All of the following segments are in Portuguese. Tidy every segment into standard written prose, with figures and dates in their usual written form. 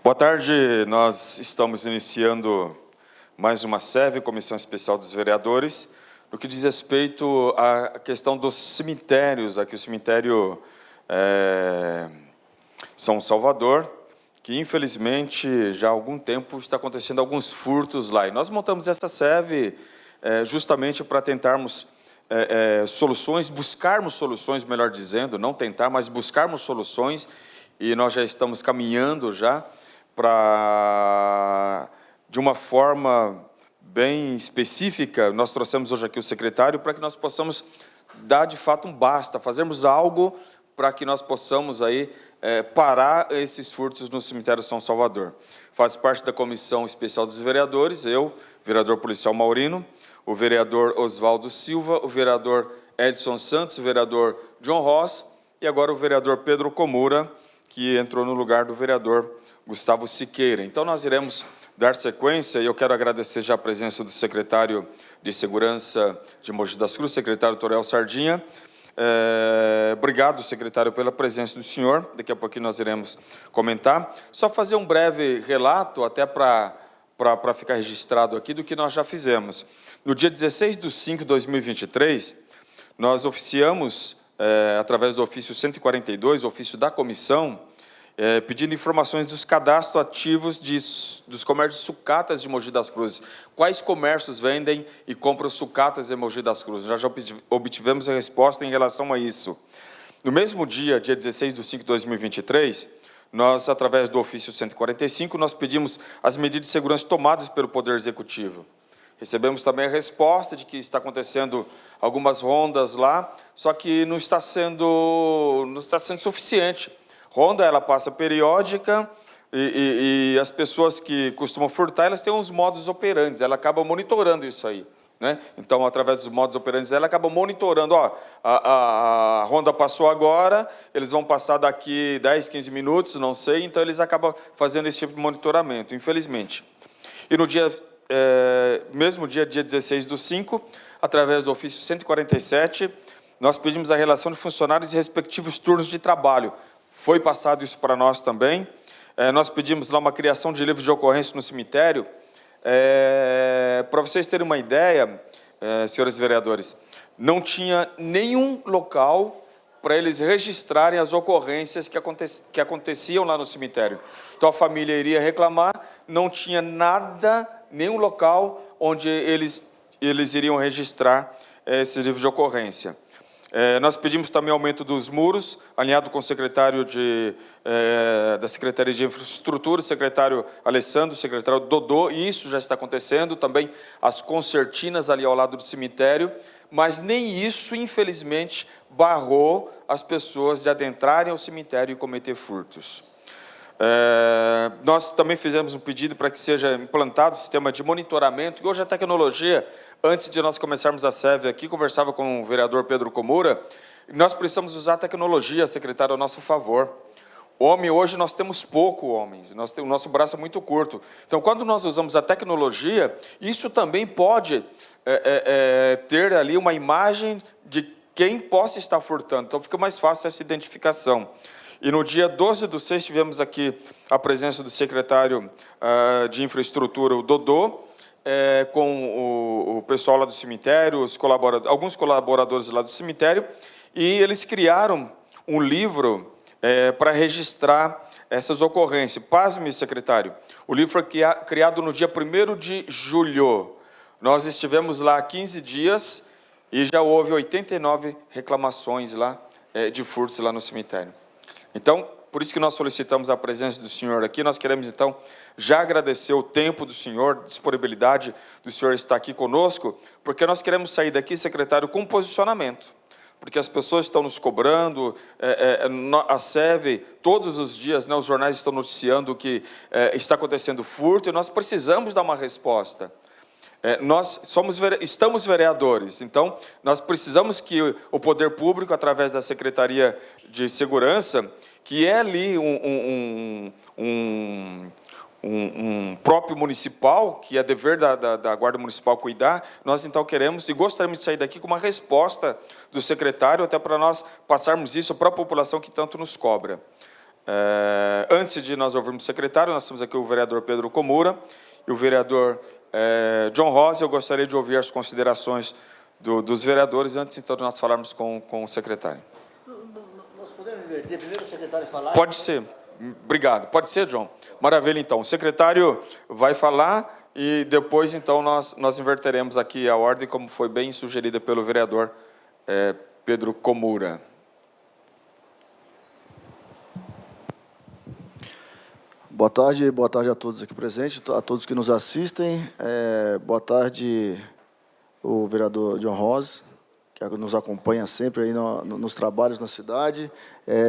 Boa tarde, nós estamos iniciando mais uma SEV, Comissão Especial dos Vereadores, no que diz respeito à questão dos cemitérios, aqui o cemitério São Salvador, que infelizmente já há algum tempo está acontecendo alguns furtos lá. E nós montamos essa SEV justamente para tentarmos soluções, buscarmos soluções, melhor dizendo, não tentar, mas buscarmos soluções, e nós já estamos caminhando já para, de uma forma bem específica, nós trouxemos hoje aqui o secretário para que nós possamos dar de fato um basta, fazermos algo para que nós possamos aí parar esses furtos no cemitério São Salvador. Faz parte da Comissão Especial dos Vereadores, eu, vereador policial Maurino, o vereador Oswaldo Silva, o vereador Edson Santos, o vereador John Ross e agora o vereador Pedro Komura, que entrou no lugar do vereador Gustavo Siqueira. Então, nós iremos dar sequência, e eu quero agradecer já a presença do secretário de Segurança de Mogi das Cruzes, secretário Torel Sardinha. Obrigado, secretário, pela presença do senhor. Daqui a pouquinho nós iremos comentar. Só fazer um breve relato, até para ficar registrado aqui, do que nós já fizemos. No dia 16/5/2023, nós oficiamos, através do ofício 142, o ofício da comissão, pedindo informações dos cadastros ativos dos comércios de sucatas de Mogi das Cruzes. Quais comércios vendem e compram sucatas em Mogi das Cruzes? Já obtivemos a resposta em relação a isso. No mesmo dia 16/5/2023, nós, através do ofício 145, nós pedimos as medidas de segurança tomadas pelo Poder Executivo. Recebemos também a resposta de que está acontecendo algumas rondas lá, só que não está sendo suficiente. Ronda, ela passa periódica e as pessoas que costumam furtar, elas têm uns modus operandi, ela acaba monitorando isso aí, né? Então, através dos modus operandi, ela acaba monitorando, a ronda passou agora, eles vão passar daqui 10, 15 minutos, não sei, então eles acabam fazendo esse tipo de monitoramento, infelizmente. E no mesmo dia 16/5, através do ofício 147, nós pedimos a relação de funcionários e respectivos turnos de trabalho. Foi passado isso para nós também. Nós pedimos lá uma criação de livro de ocorrência no cemitério. Para vocês terem uma ideia, senhores vereadores, não tinha nenhum local para eles registrarem as ocorrências que aconteciam lá no cemitério. Então, a família iria reclamar, não tinha nada, nenhum local onde eles iriam registrar esse livro de ocorrência. Nós pedimos também aumento dos muros, alinhado com o secretário da Secretaria de Infraestrutura, o secretário Alessandro, o secretário Dodô, e isso já está acontecendo, também as concertinas ali ao lado do cemitério, mas nem isso, infelizmente, barrou as pessoas de adentrarem ao cemitério e cometer furtos. Nós também fizemos um pedido para que seja implantado o sistema de monitoramento, e hoje a tecnologia, antes de nós começarmos a SEV aqui, conversava com o vereador Pedro Komura, nós precisamos usar a tecnologia, secretário, a nosso favor. Homem, hoje nós temos pouco homens, o nosso braço é muito curto. Então, quando nós usamos a tecnologia, isso também pode ter ali uma imagem de quem possa estar furtando. Então, fica mais fácil essa identificação. E no dia 12/6, tivemos aqui a presença do secretário de Infraestrutura, o Dodô, com o pessoal lá do cemitério, alguns colaboradores lá do cemitério, e eles criaram um livro para registrar essas ocorrências. Pasme, secretário, o livro foi criado no dia 1º de julho. Nós estivemos lá há 15 dias e já houve 89 reclamações lá de furtos lá no cemitério. Então, por isso que nós solicitamos a presença do senhor aqui. Nós queremos, então, já agradecer o tempo do senhor, a disponibilidade do senhor estar aqui conosco, porque nós queremos sair daqui, secretário, com posicionamento. Porque as pessoas estão nos cobrando, a SEV, todos os dias, né, os jornais estão noticiando que está acontecendo furto, e nós precisamos dar uma resposta. Nós estamos vereadores, então nós precisamos que o poder público, através da Secretaria de Segurança, que é ali um próprio municipal, que é dever da Guarda Municipal cuidar, nós então queremos e gostaríamos de sair daqui com uma resposta do secretário, até para nós passarmos isso para a população que tanto nos cobra. Antes de nós ouvirmos o secretário, nós temos aqui o vereador Pedro Komura e o vereador John Rose. Eu gostaria de ouvir as considerações dos vereadores antes, então, de nós falarmos com o secretário. Nós podemos inverter primeiro o secretário falar? Pode ser. Obrigado. Pode ser, John? Maravilha, então. O secretário vai falar e depois, então, nós inverteremos aqui a ordem, como foi bem sugerida pelo vereador Pedro Komura. Boa tarde a todos aqui presentes, a todos que nos assistem. Boa tarde, o vereador John Rose, que nos acompanha sempre aí nos trabalhos na cidade,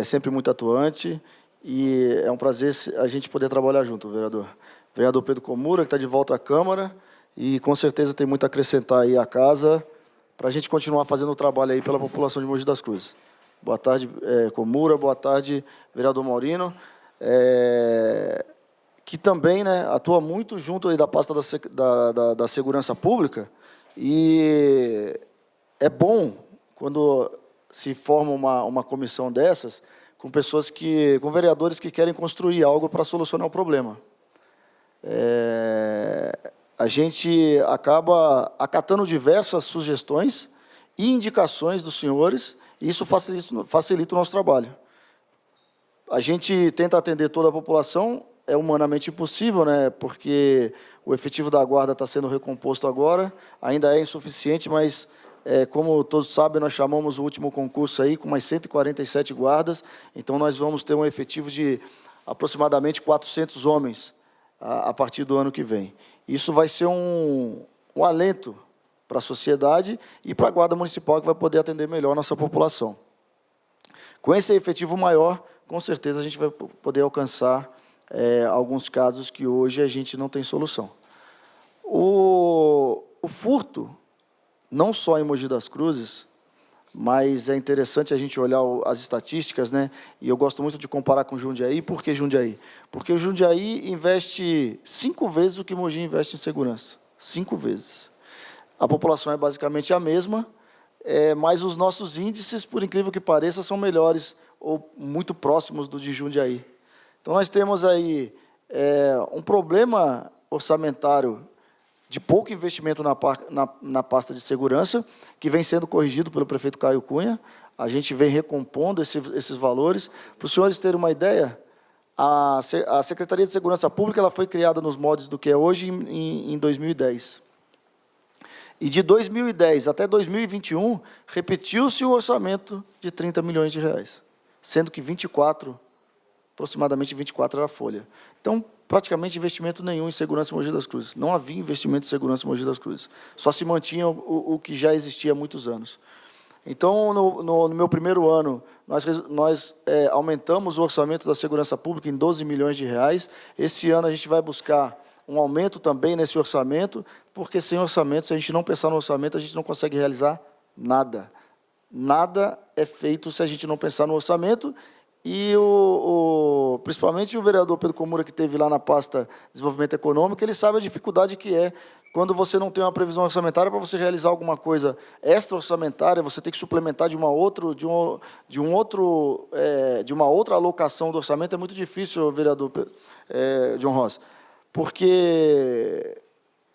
sempre muito atuante, e é um prazer a gente poder trabalhar junto, vereador. Vereador Pedro Komura, que está de volta à Câmara, e com certeza tem muito a acrescentar aí à casa, para a gente continuar fazendo o trabalho aí pela população de Mogi das Cruzes. Boa tarde, Komura, boa tarde, vereador Maurino, que também, né, atua muito junto aí da pasta da segurança pública, e é bom quando se forma uma comissão dessas com pessoas com vereadores que querem construir algo para solucionar o problema. A gente acaba acatando diversas sugestões e indicações dos senhores, e isso facilita o nosso trabalho. A gente tenta atender toda a população, é humanamente impossível, né? Porque o efetivo da guarda está sendo recomposto agora, ainda é insuficiente, mas, como todos sabem, nós chamamos o último concurso aí com mais 147 guardas, então nós vamos ter um efetivo de aproximadamente 400 homens a partir do ano que vem. Isso vai ser um alento para a sociedade e para a Guarda Municipal, que vai poder atender melhor a nossa população. Com esse efetivo maior, com certeza a gente vai poder alcançar alguns casos que hoje a gente não tem solução. O furto, não só em Mogi das Cruzes, mas é interessante a gente olhar as estatísticas, né? E eu gosto muito de comparar com Jundiaí. Por que Jundiaí? Porque o Jundiaí investe 5 vezes o que Mogi investe em segurança. 5 vezes. A população é basicamente a mesma, mas os nossos índices, por incrível que pareça, são melhores ou muito próximos do de Jundiaí. Então, nós temos aí um problema orçamentário de pouco investimento na pasta de segurança, que vem sendo corrigido pelo prefeito Caio Cunha. A gente vem recompondo esses valores. Para os senhores terem uma ideia, a Secretaria de Segurança Pública ela foi criada nos moldes do que é hoje em 2010. E de 2010 até 2021, repetiu-se o orçamento de 30 milhões de reais, sendo que aproximadamente 24 era a folha. Então, praticamente investimento nenhum em segurança em Mogi das Cruzes. Não havia investimento em segurança em Mogi das Cruzes. Só se mantinha o que já existia há muitos anos. Então, no meu primeiro ano, nós aumentamos o orçamento da segurança pública em 12 milhões de reais. Esse ano a gente vai buscar um aumento também nesse orçamento, porque sem orçamento, se a gente não pensar no orçamento, a gente não consegue realizar nada. Nada é feito se a gente não pensar no orçamento. E principalmente o vereador Pedro Komura, que esteve lá na pasta Desenvolvimento Econômico, ele sabe a dificuldade que é quando você não tem uma previsão orçamentária para você realizar alguma coisa extra-orçamentária, você tem que suplementar de uma outra alocação do orçamento. É muito difícil, vereador John Ross, porque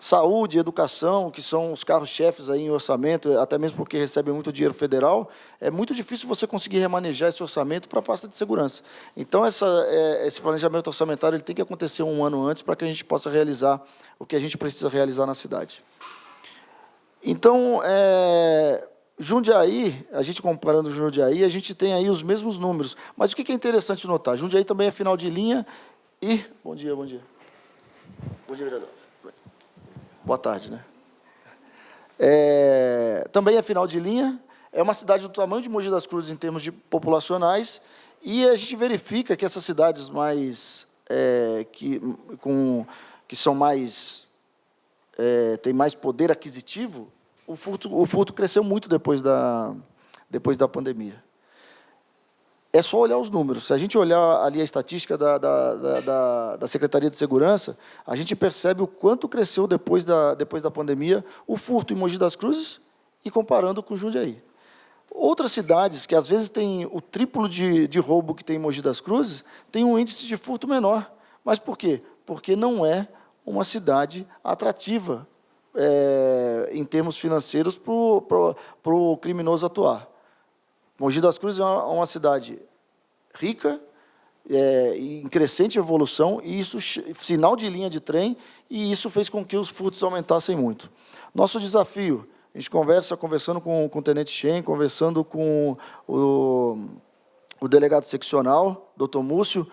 saúde, educação, que são os carros-chefes aí em orçamento, até mesmo porque recebem muito dinheiro federal, é muito difícil você conseguir remanejar esse orçamento para a pasta de segurança. Então, esse planejamento orçamentário ele tem que acontecer um ano antes para que a gente possa realizar o que a gente precisa realizar na cidade. Então, Jundiaí, a gente comparando Jundiaí, a gente tem aí os mesmos números. Mas o que é interessante notar? Jundiaí também é final de linha e... Bom dia, bom dia. Bom dia, vereador. Boa tarde, né? Também é final de linha, é uma cidade do tamanho de Mogi das Cruzes em termos de populacionais, e a gente verifica que essas cidades mais que são mais têm mais poder aquisitivo, o furto cresceu muito depois da pandemia. É só olhar os números. Se a gente olhar ali a estatística da Secretaria de Segurança, a gente percebe o quanto cresceu depois da pandemia o furto em Mogi das Cruzes e comparando com Jundiaí. Outras cidades, que às vezes têm o triplo de roubo que tem em Mogi das Cruzes, têm um índice de furto menor. Mas por quê? Porque não é uma cidade atrativa em termos financeiros para o criminoso atuar. Mogi das Cruzes é uma cidade rica, em crescente evolução, e isso, sinal de linha de trem, e isso fez com que os furtos aumentassem muito. Nosso desafio, a gente conversando com o Tenente Shen, conversando com o delegado seccional, doutor Múcio,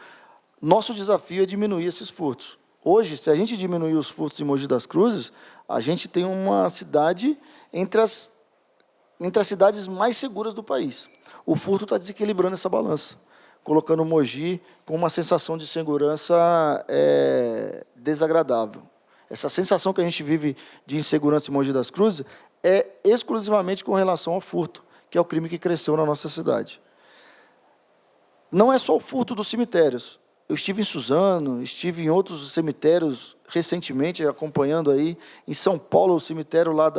nosso desafio é diminuir esses furtos. Hoje, se a gente diminuir os furtos em Mogi das Cruzes, a gente tem uma cidade entre as cidades mais seguras do país. O furto está desequilibrando essa balança, colocando Mogi com uma sensação de segurança desagradável. Essa sensação que a gente vive de insegurança em Mogi das Cruzes é exclusivamente com relação ao furto, que é o crime que cresceu na nossa cidade. Não é só o furto dos cemitérios. Eu estive em Suzano, estive em outros cemitérios recentemente, acompanhando aí, em São Paulo, o cemitério lá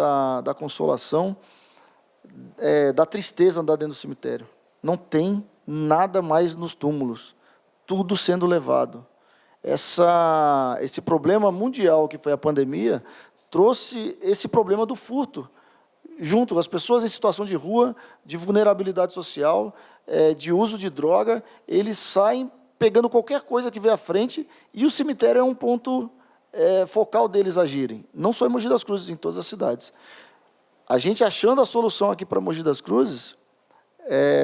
da Consolação, da tristeza andar dentro do cemitério. Não tem nada mais nos túmulos, tudo sendo levado. Esse problema mundial que foi a pandemia trouxe esse problema do furto, junto as pessoas em situação de rua, de vulnerabilidade social, de uso de droga, eles saem pegando qualquer coisa que vê à frente, e o cemitério é um ponto focal deles agirem. Não só em Mogi das Cruzes, em todas as cidades. A gente achando a solução aqui para Mogi das Cruzes,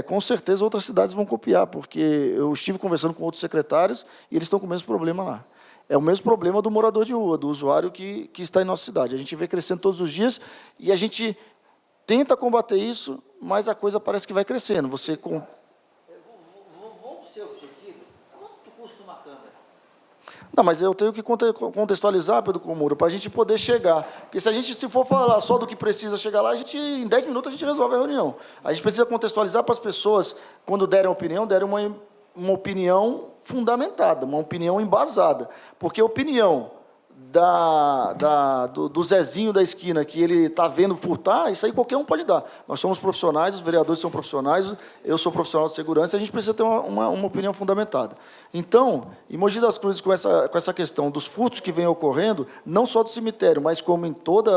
com certeza outras cidades vão copiar, porque eu estive conversando com outros secretários e eles estão com o mesmo problema lá. É o mesmo problema do morador de rua, do usuário que está em nossa cidade. A gente vê crescendo todos os dias e a gente tenta combater isso, mas a coisa parece que vai crescendo. Vamos ser objetivo. Quanto custa uma câmera? Não, mas eu tenho que contextualizar, Pedro Comuro, para a gente poder chegar. Porque se for falar só do que precisa chegar lá, em 10 minutos a gente resolve a reunião. A gente precisa contextualizar para as pessoas, quando derem opinião, derem uma opinião fundamentada, uma opinião embasada. Porque a opinião do Zezinho da esquina, que ele está vendo furtar, isso aí qualquer um pode dar. Nós somos profissionais, os vereadores são profissionais, eu sou profissional de segurança, a gente precisa ter uma opinião fundamentada. Então, em Mogi das Cruzes, com essa questão dos furtos que vem ocorrendo, não só do cemitério, mas como em toda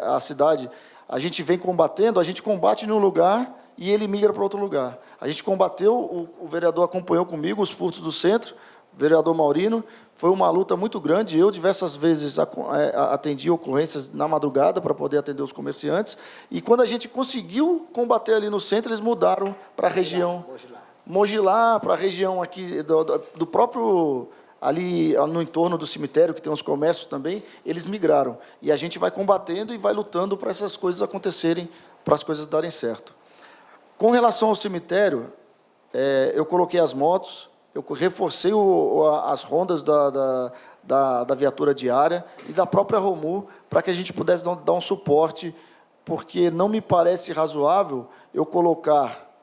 a cidade, a gente vem combatendo, a gente combate num lugar e ele migra para outro lugar. A gente combateu, o vereador acompanhou comigo os furtos do centro, vereador Maurino, foi uma luta muito grande. Eu, diversas vezes, atendi ocorrências na madrugada para poder atender os comerciantes. E, quando a gente conseguiu combater ali no centro, eles mudaram para a região Mogilá, para a região aqui do próprio, ali no entorno do cemitério, que tem uns comércios também, eles migraram. E a gente vai combatendo e vai lutando para essas coisas acontecerem, para as coisas darem certo. Com relação ao cemitério, eu coloquei as motos, eu reforcei as rondas da viatura diária e da própria Romu para que a gente pudesse dar um suporte, porque não me parece razoável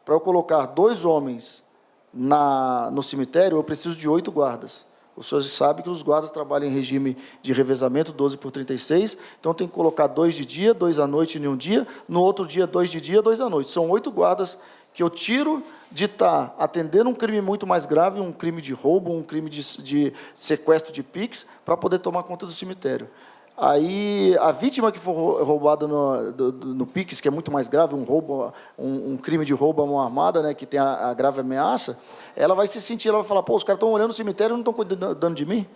para eu colocar 2 homens no cemitério, eu preciso de 8 guardas. Os senhores sabem que os guardas trabalham em regime de revezamento, 12/36, então tem que colocar 2 de dia, 2 à noite em um dia, no outro dia 2 de dia, 2 à noite. São 8 guardas que eu tiro de estar atendendo um crime muito mais grave, um crime de roubo, um crime de sequestro de Pix, para poder tomar conta do cemitério. Aí, a vítima que for roubada no Pix, que é muito mais grave, um crime de roubo à mão armada, né, que tem a grave ameaça, ela vai se sentir, ela vai falar, os caras estão olhando o cemitério e não estão cuidando de mim?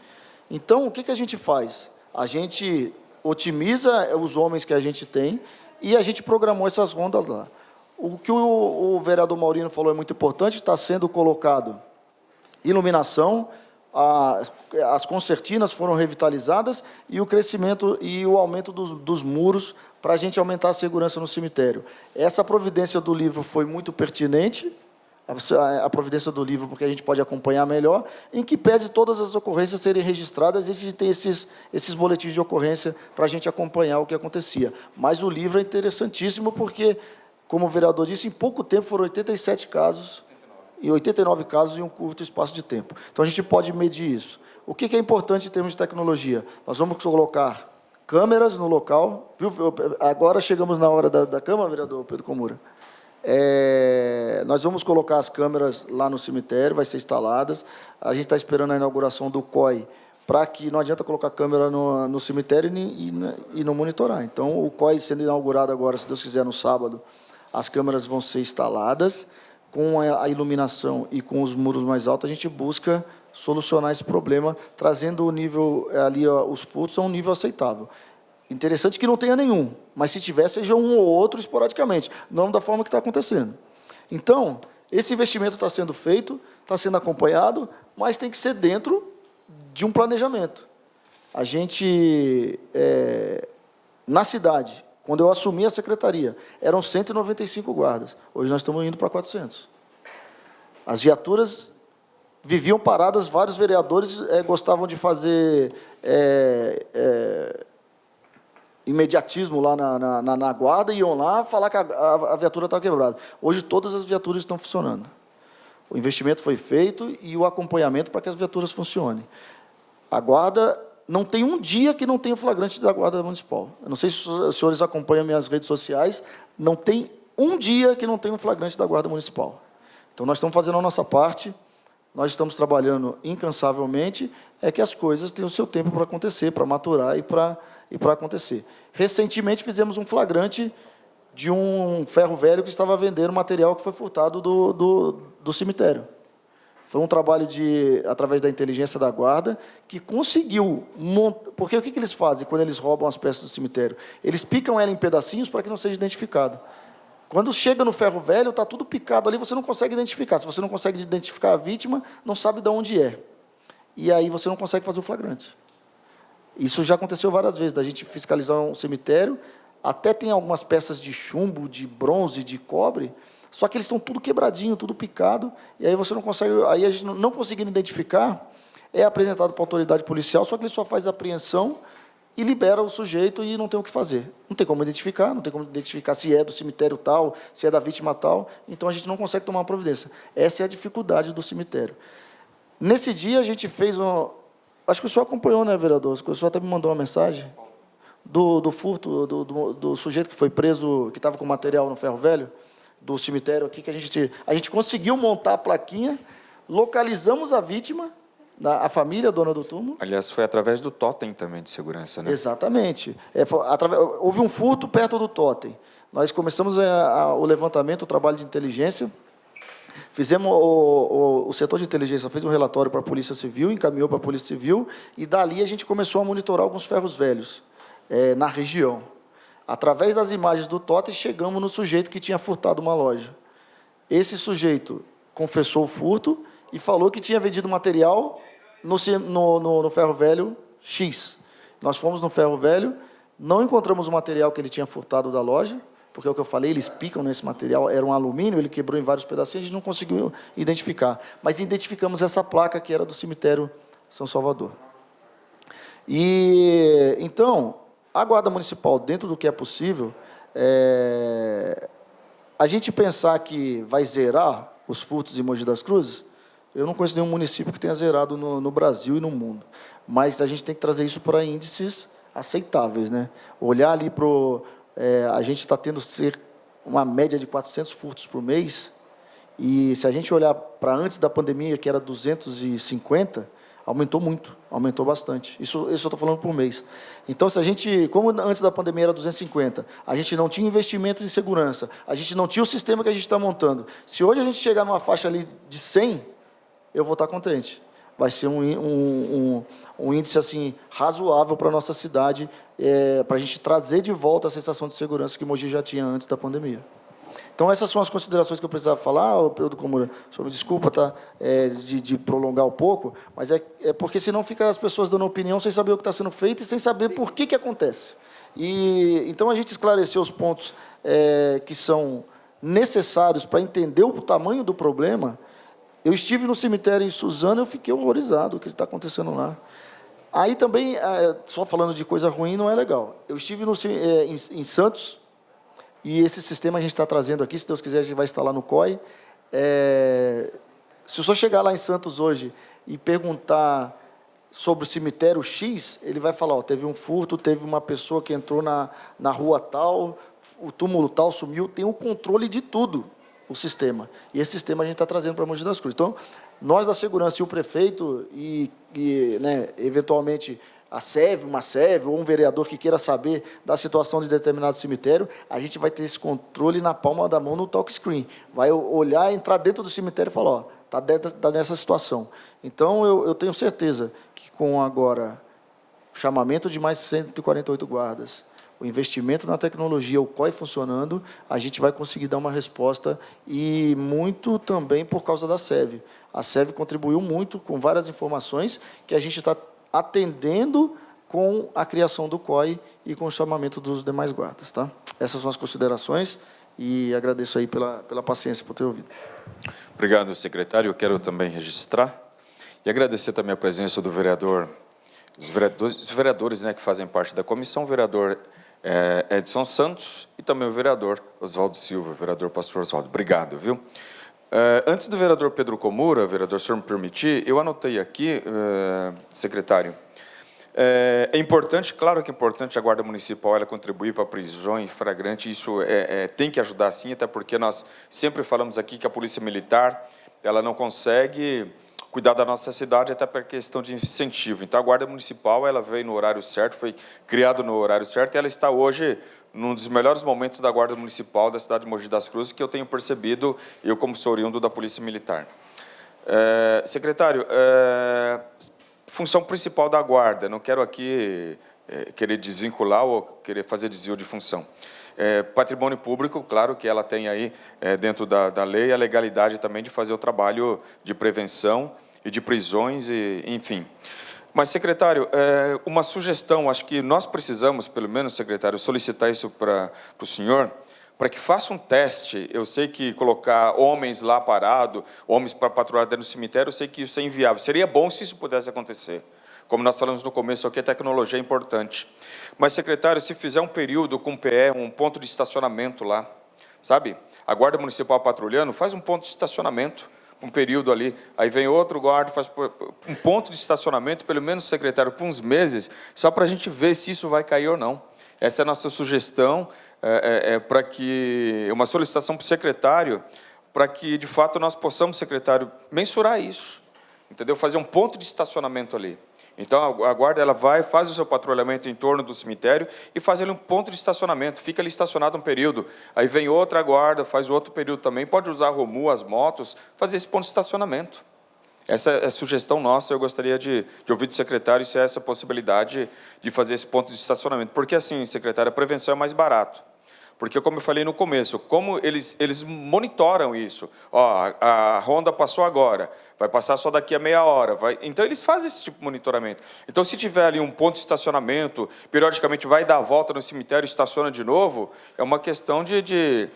Então, o que a gente faz? A gente otimiza os homens que a gente tem e a gente programou essas rondas lá. O que o vereador Maurino falou é muito importante, está sendo colocado iluminação, as concertinas foram revitalizadas e o crescimento e o aumento dos muros para a gente aumentar a segurança no cemitério. Essa providência do livro foi muito pertinente, a providência do livro, porque a gente pode acompanhar melhor, em que pese todas as ocorrências serem registradas, a gente tem esses boletins de ocorrência para a gente acompanhar o que acontecia. Mas o livro é interessantíssimo porque, como o vereador disse, em pouco tempo foram 87 casos, e 89 casos em um curto espaço de tempo. Então, a gente pode medir isso. O que é importante em termos de tecnologia? Nós vamos colocar câmeras no local. Viu? Agora chegamos na hora da câmera, vereador Pedro Comura. Nós vamos colocar as câmeras lá no cemitério, vai ser instaladas. A gente está esperando a inauguração do COI, para que não adianta colocar câmera no cemitério e não monitorar. Então, o COI sendo inaugurado agora, se Deus quiser, no sábado, as câmeras vão ser instaladas, com a iluminação e com os muros mais altos, a gente busca solucionar esse problema, trazendo o nível, ali, os furtos a um nível aceitável. Interessante que não tenha nenhum, mas se tiver, seja um ou outro esporadicamente, não da forma que está acontecendo. Então, esse investimento está sendo feito, está sendo acompanhado, mas tem que ser dentro de um planejamento. A gente, na cidade, quando eu assumi a secretaria, eram 195 guardas. Hoje nós estamos indo para 400. As viaturas viviam paradas, vários vereadores gostavam de fazer imediatismo lá na guarda, iam lá falar que a viatura estava quebrada. Hoje todas as viaturas estão funcionando. O investimento foi feito e o acompanhamento para que as viaturas funcionem. A guarda, não tem um dia que não tenha o flagrante da Guarda Municipal. Eu não sei se os senhores acompanham minhas redes sociais, não tem um dia que não tenha um flagrante da Guarda Municipal. Então, nós estamos fazendo a nossa parte, nós estamos trabalhando incansavelmente, que as coisas têm o seu tempo para acontecer, para maturar e para acontecer. Recentemente, fizemos um flagrante de um ferro velho que estava vendendo material que foi furtado do cemitério. Foi um trabalho através da inteligência da guarda, que conseguiu montar... Porque o que eles fazem quando eles roubam as peças do cemitério? Eles picam ela em pedacinhos para que não seja identificado. Quando chega no ferro velho, está tudo picado ali, você não consegue identificar. Se você não consegue identificar a vítima, não sabe de onde é. E aí você não consegue fazer o flagrante. Isso já aconteceu várias vezes, da gente fiscalizar um cemitério, até tem algumas peças de chumbo, de bronze, de cobre, só que eles estão tudo quebradinho, tudo picado, e aí você não consegue, aí a gente não conseguindo identificar, é apresentado para a autoridade policial, só que ele só faz a apreensão e libera o sujeito e não tem o que fazer. Não tem como identificar se é do cemitério tal, se é da vítima tal, então a gente não consegue tomar uma providência. Essa é a dificuldade do cemitério. Nesse dia a gente fez acho que o senhor acompanhou, né, vereador? O senhor até me mandou uma mensagem do furto, do sujeito que foi preso, que estava com material no ferro velho, do cemitério aqui, que a gente conseguiu montar a plaquinha, localizamos a vítima, a família, dona do túmulo. Aliás, foi através do totem também de segurança, né? Exatamente. Houve um furto perto do totem. Nós começamos o levantamento, o trabalho de inteligência. Fizemos o setor de inteligência fez um relatório para a Polícia Civil, encaminhou para a Polícia Civil, e dali a gente começou a monitorar alguns ferros velhos na região. Através das imagens do totem, chegamos no sujeito que tinha furtado uma loja. Esse sujeito confessou o furto e falou que tinha vendido material no ferro velho X. Nós fomos no ferro velho, não encontramos o material que ele tinha furtado da loja, porque é o que eu falei, eles picam nesse material, era um alumínio, ele quebrou em vários pedacinhos, a gente não conseguiu identificar. Mas identificamos essa placa que era do cemitério São Salvador. E, então, a Guarda Municipal, dentro do que é possível, a gente pensar que vai zerar os furtos em Mogi das Cruzes, eu não conheço nenhum município que tenha zerado no Brasil e no mundo. Mas a gente tem que trazer isso para índices aceitáveis, né? Olhar ali para a gente está tendo uma média de 400 furtos por mês, e se a gente olhar para antes da pandemia, que era 250, aumentou muito, aumentou bastante. Isso eu estou falando por mês. Então, como antes da pandemia era 250, a gente não tinha investimento em segurança, a gente não tinha o sistema que a gente está montando. Se hoje a gente chegar numa faixa ali de 100, eu vou estar contente. Vai ser um índice assim, razoável para a nossa cidade, para a gente trazer de volta a sensação de segurança que Mogi já tinha antes da pandemia. Então, essas são as considerações que eu precisava falar. Pedro Komura, o senhor me desculpa de prolongar um pouco, mas é porque senão fica as pessoas dando opinião sem saber o que está sendo feito e sem saber por que acontece. Então, a gente esclareceu os pontos que são necessários para entender o tamanho do problema. Eu estive no cemitério em Suzano e eu fiquei horrorizado com o que está acontecendo lá. Aí também, só falando de coisa ruim, não é legal. Eu estive em Santos, e esse sistema a gente está trazendo aqui, se Deus quiser, a gente vai instalar no COI. Se o senhor chegar lá em Santos hoje e perguntar sobre o cemitério X, ele vai falar, teve um furto, teve uma pessoa que entrou na rua tal, o túmulo tal sumiu, tem o controle de tudo. o sistema. E esse sistema a gente está trazendo para Mogi das Cruzes. Então, nós da segurança e o prefeito, né, eventualmente a SEV, uma SEV, ou um vereador que queira saber da situação de determinado cemitério, a gente vai ter esse controle na palma da mão no touchscreen. Vai olhar, entrar dentro do cemitério e falar, ó, está nessa situação. Então, eu tenho certeza que com agora o chamamento de mais 148 guardas, o investimento na tecnologia, o COI funcionando, a gente vai conseguir dar uma resposta, e muito também por causa da SEV. A SEV contribuiu muito com várias informações que a gente está atendendo com a criação do COI e com o chamamento dos demais guardas. Tá? Essas são as considerações, e agradeço aí pela paciência por ter ouvido. Obrigado, secretário. Eu quero também registrar e agradecer também a presença do vereador, dos vereadores, né, que fazem parte da comissão, o vereador Edson Santos e também o vereador Oswaldo Silva, vereador Pastor Oswaldo. Obrigado, viu? Antes do vereador Pedro Comura, vereador, se o senhor me permitir, eu anotei aqui, secretário, é importante, claro que é importante a Guarda Municipal ela contribuir para prisões flagrantes, isso tem que ajudar sim, até porque nós sempre falamos aqui que a Polícia Militar ela não consegue cuidar da nossa cidade até por questão de incentivo. Então, a Guarda Municipal ela veio no horário certo, foi criada no horário certo, e ela está hoje num dos melhores momentos da Guarda Municipal da cidade de Mogi das Cruzes, que eu tenho percebido, eu como sou oriundo da Polícia Militar. Secretário, função principal da Guarda, não quero aqui querer desvincular ou querer fazer desvio de função. Patrimônio público, claro que ela tem aí, dentro da lei, a legalidade também de fazer o trabalho de prevenção e de prisões, enfim. Mas, secretário, uma sugestão, acho que nós precisamos, pelo menos, secretário, solicitar isso para o senhor, para que faça um teste. Eu sei que colocar homens lá parados, homens para patrulhar dentro do cemitério, eu sei que isso é inviável. Seria bom se isso pudesse acontecer. Como nós falamos no começo aqui, a tecnologia é importante. Mas, secretário, se fizer um período com PE, um ponto de estacionamento lá, sabe? A Guarda Municipal patrulhando, faz um ponto de estacionamento, um período ali, aí vem outro guarda, faz um ponto de estacionamento, pelo menos, secretário, por uns meses, só para a gente ver se isso vai cair ou não. Essa é a nossa sugestão, para que, uma solicitação para o secretário, para que, de fato, nós possamos, secretário, mensurar isso, entendeu? Fazer um ponto de estacionamento ali. Então, a guarda ela vai, faz o seu patrulhamento em torno do cemitério e faz ali um ponto de estacionamento, fica ali estacionado um período, aí vem outra guarda, faz outro período também, pode usar a Romu, as motos, fazer esse ponto de estacionamento. Essa é a sugestão nossa, eu gostaria de ouvir do secretário se é essa possibilidade de fazer esse ponto de estacionamento, porque assim, secretário, a prevenção é mais barato. Porque, como eu falei no começo, como eles monitoram isso. Ó, a ronda passou agora, vai passar só daqui a meia hora. Então, eles fazem esse tipo de monitoramento. Então, se tiver ali um ponto de estacionamento, periodicamente vai dar a volta no cemitério e estaciona de novo, é uma questão de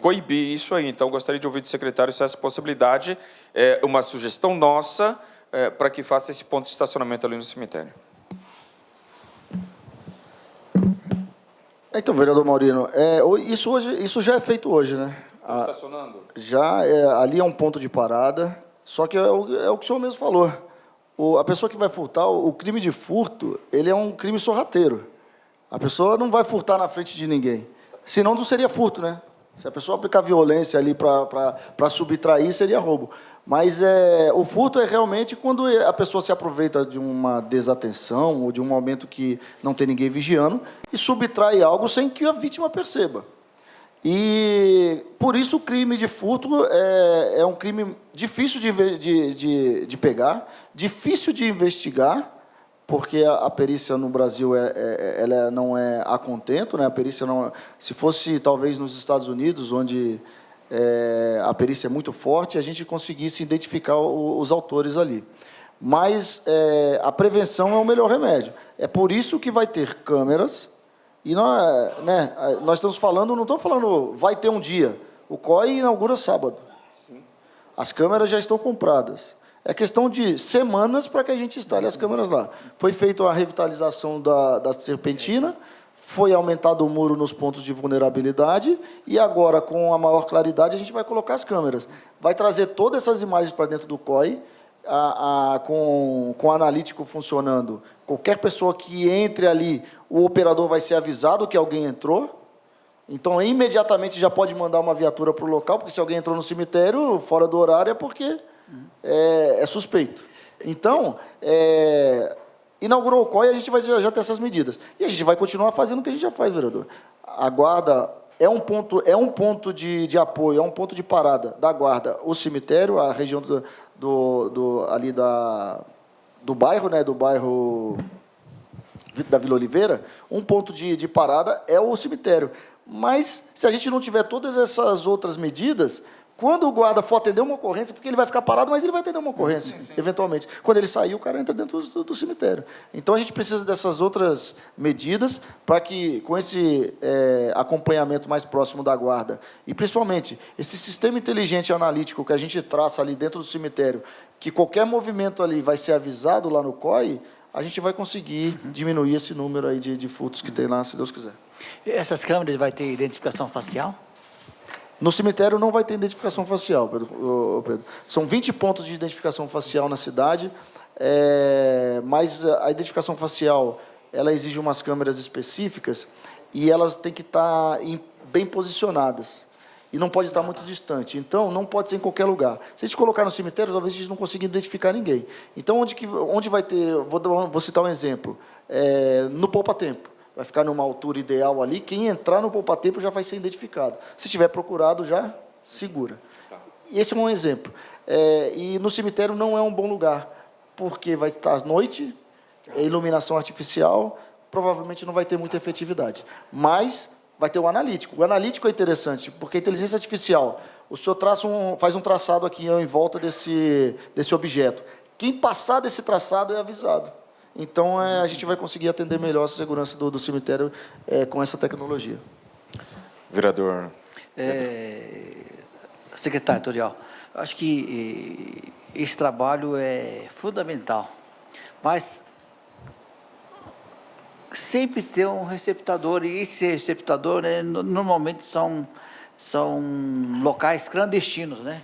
coibir isso aí. Então, gostaria de ouvir do secretário se essa possibilidade é uma sugestão nossa para que faça esse ponto de estacionamento ali no cemitério. Então, vereador Maurino, isso já é feito hoje, né? Estão estacionando? Já, ali é um ponto de parada, só que é o que o senhor mesmo falou. A pessoa que vai furtar, o crime de furto, ele é um crime sorrateiro. A pessoa não vai furtar na frente de ninguém. Senão não seria furto, né? Se a pessoa aplicar violência ali para subtrair, seria roubo. Mas o furto é realmente quando a pessoa se aproveita de uma desatenção ou de um momento que não tem ninguém vigiando e subtrai algo sem que a vítima perceba. E, por isso, o crime de furto é um crime difícil de pegar, difícil de investigar, porque a perícia no Brasil ela não é a contento, né? A perícia não, se fosse talvez nos Estados Unidos, onde a perícia é muito forte, a gente conseguisse identificar os autores ali. Mas a prevenção é o melhor remédio. É por isso que vai ter câmeras, e nós estamos falando, não estamos falando vai ter um dia. O COI inaugura sábado. As câmeras já estão compradas. É questão de semanas para que a gente instale as câmeras lá. Foi feita a revitalização da Serpentina, foi aumentado o muro nos pontos de vulnerabilidade, e agora, com a maior claridade, a gente vai colocar as câmeras. Vai trazer todas essas imagens para dentro do COI, com o analítico funcionando. Qualquer pessoa que entre ali, o operador vai ser avisado que alguém entrou. Então, imediatamente já pode mandar uma viatura para o local, porque se alguém entrou no cemitério fora do horário é porque é suspeito. Então, inaugurou o COI, a gente vai já ter essas medidas. E a gente vai continuar fazendo o que a gente já faz, vereador. A guarda é um ponto de apoio, é um ponto de parada da guarda, o cemitério, a região ali do bairro, né, do bairro da Vila Oliveira, um ponto de parada é o cemitério. Mas, se a gente não tiver todas essas outras medidas, quando o guarda for atender uma ocorrência, porque ele vai ficar parado, mas ele vai atender uma ocorrência, eventualmente. Quando ele sair, o cara entra dentro do cemitério. Então, a gente precisa dessas outras medidas para que, com esse acompanhamento mais próximo da guarda, e, principalmente, esse sistema inteligente e analítico que a gente traça ali dentro do cemitério, que qualquer movimento ali vai ser avisado lá no COI, a gente vai conseguir diminuir esse número aí de furtos que tem lá, se Deus quiser. Essas câmeras vai ter identificação facial? No cemitério não vai ter identificação facial, Pedro. São 20 pontos de identificação facial na cidade, mas a identificação facial ela exige umas câmeras específicas e elas têm que estar bem posicionadas. E não pode estar muito distante. Então, não pode ser em qualquer lugar. Se a gente colocar no cemitério, talvez a gente não consiga identificar ninguém. Então, onde vai ter... Vou citar um exemplo. No poupa-tempo. Vai ficar numa altura ideal ali. Quem entrar no poupa-tempo já vai ser identificado. Se tiver procurado, já segura. E esse é um exemplo. E no cemitério não é um bom lugar, porque vai estar à noite, iluminação artificial, provavelmente não vai ter muita efetividade. Mas vai ter o analítico. O analítico é interessante, porque a inteligência artificial, o senhor faz um traçado aqui em volta desse objeto. Quem passar desse traçado é avisado. Então, a gente vai conseguir atender melhor a segurança do cemitério com essa tecnologia. Vereador. Secretário Toriel, acho que esse trabalho é fundamental, mas sempre ter um receptador, e esse receptador, né, normalmente são locais clandestinos, né?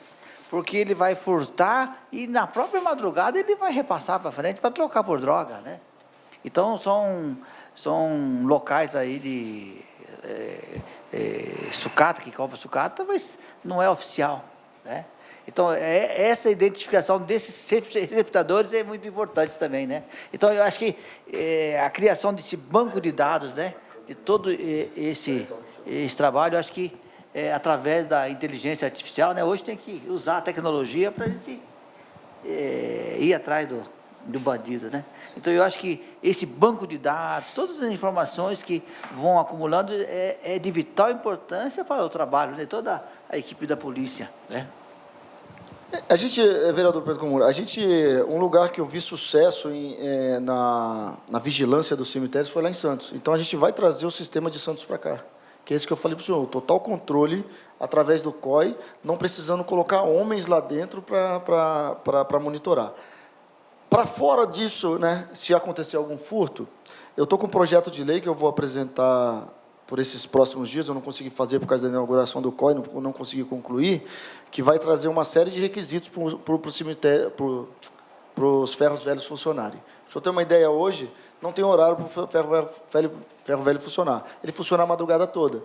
Porque ele vai furtar e na própria madrugada ele vai repassar para frente para trocar por droga, né? Então são locais aí de sucata, que compra sucata, mas não é oficial, né? Então, essa identificação desses receptadores é muito importante também, né? Então, eu acho que a criação desse banco de dados, né, de todo esse trabalho, eu acho que através da inteligência artificial, né, hoje tem que usar a tecnologia para a gente ir atrás do bandido, né? Então, eu acho que esse banco de dados, todas as informações que vão acumulando é de vital importância para o trabalho de toda a equipe da polícia, né? A gente, vereador Pedro Comuro, um lugar que eu vi sucesso na vigilância dos cemitérios foi lá em Santos. Então, a gente vai trazer o sistema de Santos para cá, que é esse que eu falei para o senhor, total controle através do COI, não precisando colocar homens lá dentro para monitorar. Para fora disso, né, se acontecer algum furto, eu estou com um projeto de lei que eu vou apresentar por esses próximos dias, eu não consegui fazer por causa da inauguração do COI, não consegui concluir, que vai trazer uma série de requisitos para o cemitério, para os ferros velhos funcionarem. Se eu ter uma ideia hoje, não tem horário para o ferro velho funcionar. Ele funciona a madrugada toda.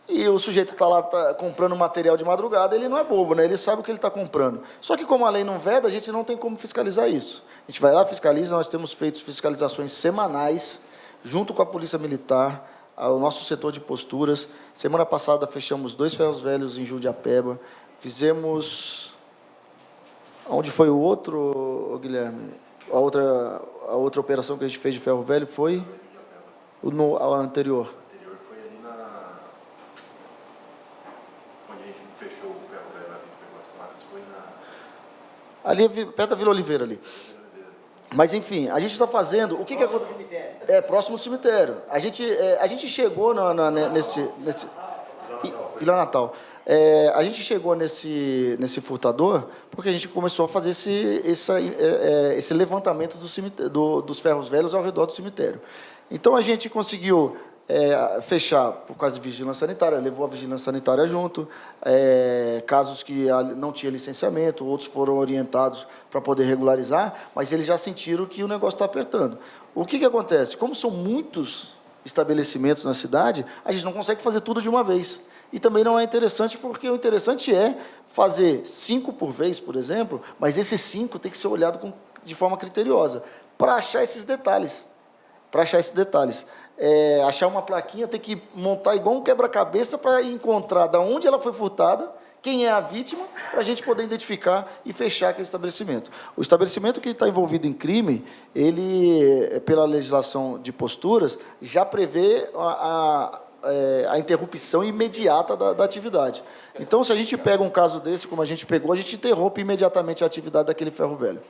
E o sujeito está lá comprando material de madrugada, ele não é bobo, né? Ele sabe o que ele está comprando. Só que, como a lei não veda, a gente não tem como fiscalizar isso. A gente vai lá, fiscaliza, nós temos feito fiscalizações semanais, junto com a Polícia Militar, o nosso setor de posturas. Semana passada, fechamos 2 ferros velhos em Jundiapeba. Fizemos... Onde foi o outro, Guilherme? A outra operação que a gente fez de ferro velho foi a anterior. Foi ali onde a gente fechou o ferro velho, a gente pegou as placas, foi ali perto da Vila Oliveira ali. Mas, enfim, a gente está fazendo... O que é próximo do cemitério. A gente chegou nesse Vila Natal. A gente chegou nesse furtador porque a gente começou a fazer esse levantamento dos ferros velhos ao redor do cemitério. Então, a gente conseguiu fechar por causa de vigilância sanitária, levou a vigilância sanitária junto, casos que não tinha licenciamento, outros foram orientados para poder regularizar, mas eles já sentiram que o negócio está apertando. O que acontece? Como são muitos estabelecimentos na cidade, a gente não consegue fazer tudo de uma vez. E também não é interessante, porque o interessante é fazer 5 por vez, por exemplo, mas esses 5 tem que ser olhado de forma criteriosa, para achar esses detalhes. Achar uma plaquinha, tem que montar igual um quebra-cabeça para encontrar de onde ela foi furtada, quem é a vítima, para a gente poder identificar e fechar aquele estabelecimento. O estabelecimento que está envolvido em crime, ele, pela legislação de posturas, já prevê a interrupção imediata da atividade. Então, se a gente pega um caso desse, como a gente pegou, a gente interrompe imediatamente a atividade daquele ferro velho.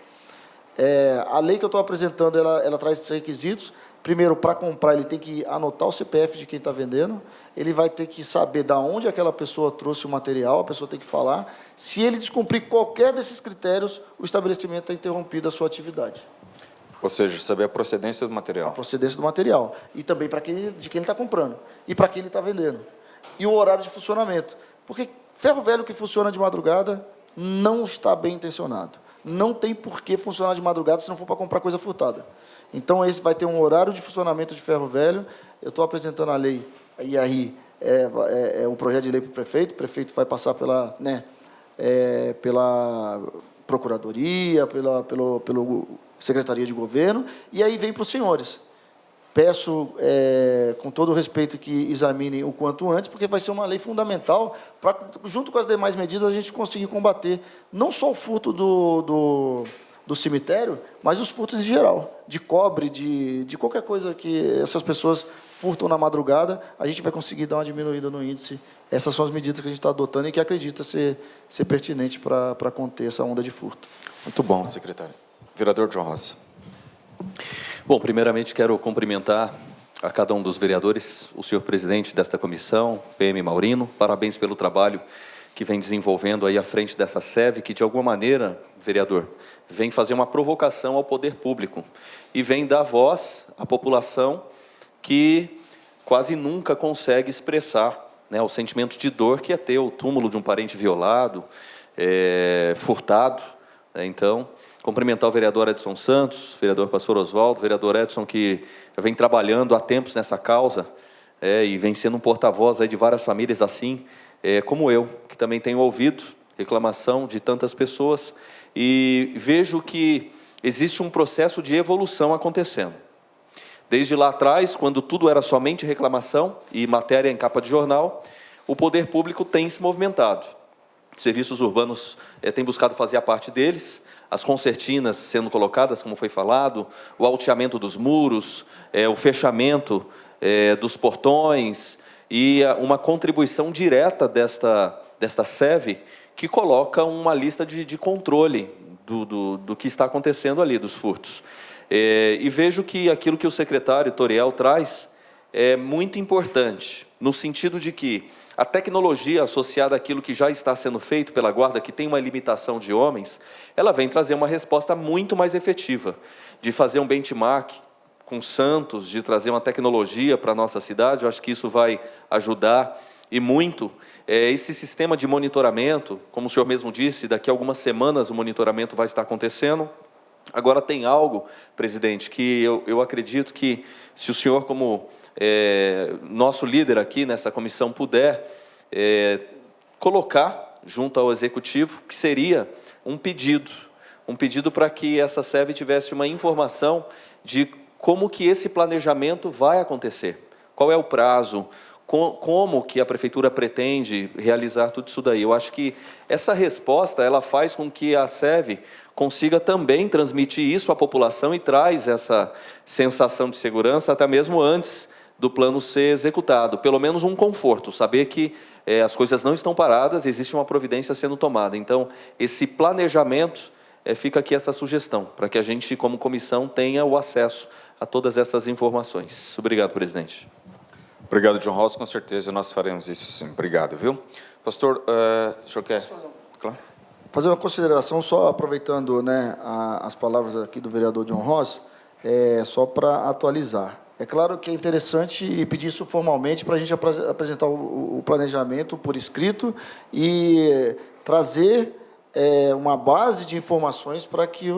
A lei que eu estou apresentando, ela traz esses requisitos. Primeiro, para comprar, ele tem que anotar o CPF de quem está vendendo, ele vai ter que saber de onde aquela pessoa trouxe o material, a pessoa tem que falar. Se ele descumprir qualquer desses critérios, o estabelecimento é interrompido a sua atividade. Ou seja, saber a procedência do material. A procedência do material. E também de quem ele está comprando. E para quem ele está vendendo. E o horário de funcionamento. Porque ferro velho que funciona de madrugada não está bem intencionado. Não tem por que funcionar de madrugada se não for para comprar coisa furtada. Então, esse vai ter um horário de funcionamento de ferro velho. Eu estou apresentando a lei, e aí o projeto de lei para o prefeito vai passar pela Procuradoria, pela Secretaria de Governo, e aí vem para os senhores. Peço, com todo o respeito, que examinem o quanto antes, porque vai ser uma lei fundamental para, junto com as demais medidas, a gente conseguir combater não só o furto do cemitério, mas os furtos em geral, de cobre, de qualquer coisa que essas pessoas furtam na madrugada, a gente vai conseguir dar uma diminuída no índice. Essas são as medidas que a gente está adotando e que acredita ser pertinente para conter essa onda de furto. Muito bom, secretário. Vereador John Ross. Bom, primeiramente quero cumprimentar a cada um dos vereadores, o senhor presidente desta comissão, PM Maurino, parabéns pelo trabalho que vem desenvolvendo aí à frente dessa SEV, que de alguma maneira, vereador, vem fazer uma provocação ao poder público e vem dar voz à população que quase nunca consegue expressar, né, o sentimento de dor que é ter o túmulo de um parente violado, furtado. Então, cumprimentar o vereador Edson Santos, vereador Pastor Oswaldo, vereador Edson, que vem trabalhando há tempos nessa causa, e vem sendo um porta-voz aí de várias famílias assim, como eu, que também tenho ouvido reclamação de tantas pessoas, e vejo que existe um processo de evolução acontecendo. Desde lá atrás, quando tudo era somente reclamação e matéria em capa de jornal, o poder público tem se movimentado. Serviços urbanos têm buscado fazer a parte deles, as concertinas sendo colocadas, como foi falado, o alteamento dos muros, o fechamento dos portões e uma contribuição direta desta SEV, que coloca uma lista de controle do que está acontecendo ali, dos furtos. E vejo que aquilo que o secretário Toriel traz é muito importante, no sentido de que a tecnologia associada àquilo que já está sendo feito pela Guarda, que tem uma limitação de homens, ela vem trazer uma resposta muito mais efetiva, de fazer um benchmark com Santos, de trazer uma tecnologia para a nossa cidade. Eu acho que isso vai ajudar e muito. Esse sistema de monitoramento, como o senhor mesmo disse, daqui a algumas semanas o monitoramento vai estar acontecendo. Agora, tem algo, presidente, que eu acredito que, se o senhor, como nosso líder aqui nessa comissão, puder colocar junto ao Executivo, que seria um pedido para que essa SEV tivesse uma informação de como que esse planejamento vai acontecer, qual é o prazo, como que a Prefeitura pretende realizar tudo isso daí. Eu acho que essa resposta, ela faz com que a SEV consiga também transmitir isso à população e traz essa sensação de segurança até mesmo antes do plano ser executado. Pelo menos um conforto, saber que as coisas não estão paradas, existe uma providência sendo tomada. Então, esse planejamento, fica aqui essa sugestão, para que a gente, como comissão, tenha o acesso a todas essas informações. Obrigado, presidente. Obrigado, John Ross. Com certeza nós faremos isso sim. Obrigado, viu? Pastor, o senhor quer? Claro. Fazer uma consideração, só aproveitando, né, as palavras aqui do vereador John Ross, só para atualizar. É claro que é interessante pedir isso formalmente para a gente apresentar o planejamento por escrito e trazer uma base de informações para que,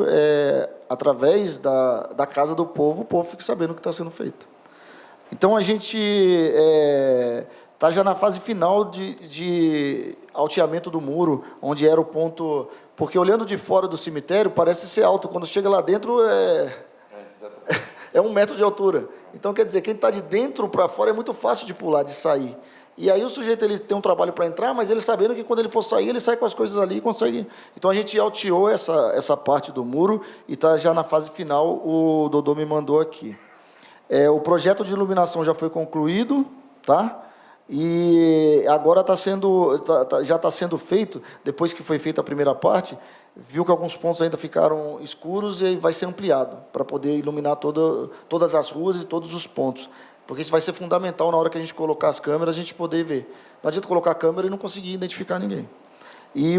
através da Casa do Povo, o povo fique sabendo o que está sendo feito. Então, a gente está já na fase final de alteamento do muro, onde era o ponto... Porque, olhando de fora do cemitério, parece ser alto. Quando chega lá dentro, é 1 metro de altura. Então, quer dizer, quem está de dentro para fora é muito fácil de pular, de sair. E aí o sujeito ele tem um trabalho para entrar, mas ele sabendo que quando ele for sair, ele sai com as coisas ali e consegue... Então, a gente alteou essa parte do muro e está já na fase final, o Dodô me mandou aqui. O projeto de iluminação já foi concluído, tá? E agora já está sendo feito, depois que foi feita a primeira parte, viu que alguns pontos ainda ficaram escuros e vai ser ampliado para poder iluminar todas as ruas e todos os pontos. Porque isso vai ser fundamental na hora que a gente colocar as câmeras, a gente poder ver. Não adianta colocar a câmera e não conseguir identificar ninguém. E